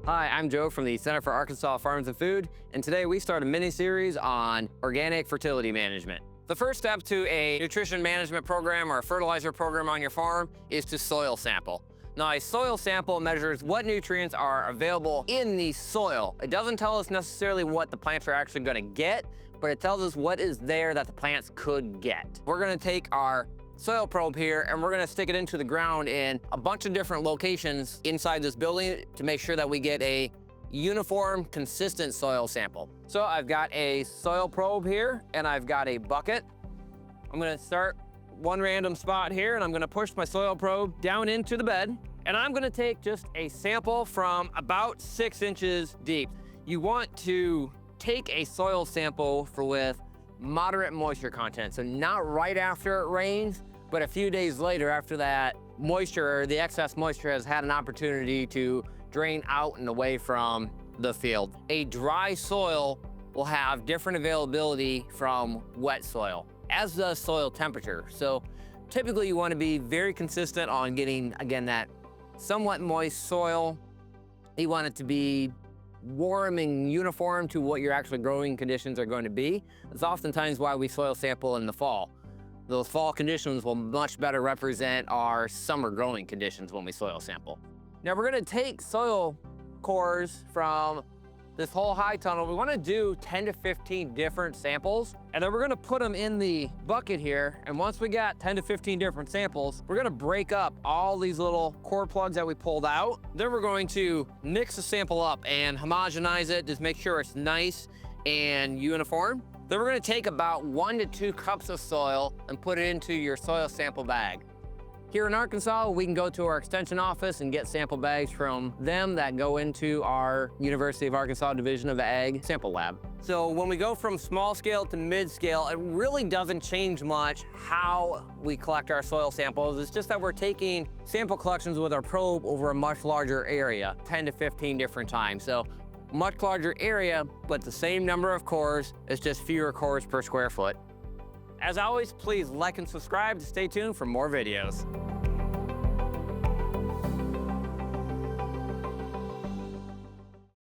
Hi, I'm Joe from the Center for Arkansas Farms and Food, and today we start a mini-series on organic fertility management. The first step to a nutrition management program or a fertilizer program on your farm is to soil sample. Now, a soil sample measures what nutrients are available in the soil. It doesn't tell us necessarily what the plants are actually going to get, but it tells us what is there that the plants could get. We're going to take our soil probe here and we're gonna stick it into the ground in a bunch of different locations inside this building to make sure that we get a uniform, consistent soil sample. So I've got a soil probe here and I've got a bucket. I'm gonna start one random spot here and I'm gonna push my soil probe down into the bed and I'm gonna take just a sample from about 6 inches deep. You want to take a soil sample with moderate moisture content, so not right after it rains, but a few days later after that moisture, or the excess moisture, has had an opportunity to drain out and away from the field. A dry soil will have different availability from wet soil, as does soil temperature. So typically you want to be very consistent on getting, again, that somewhat moist soil. You want it to be warm and uniform to what your actual growing conditions are going to be. That's oftentimes why we soil sample in the fall. Those fall conditions will much better represent our summer growing conditions when we soil sample. Now we're gonna take soil cores from this whole high tunnel. We wanna do 10 to 15 different samples, and then we're gonna put them in the bucket here. And once we got 10 to 15 different samples, we're gonna break up all these little core plugs that we pulled out. Then we're going to mix the sample up and homogenize it, just make sure it's nice and uniform. Then we're gonna take about 1 to 2 cups of soil and put it into your soil sample bag. Here in Arkansas, we can go to our extension office and get sample bags from them that go into our University of Arkansas Division of Ag sample lab. So when we go from small scale to mid scale, it really doesn't change much how we collect our soil samples. It's just that we're taking sample collections with our probe over a much larger area, 10 to 15 different times. So much larger area, but the same number of cores, it's just fewer cores per square foot. As always, please like and subscribe to stay tuned for more videos.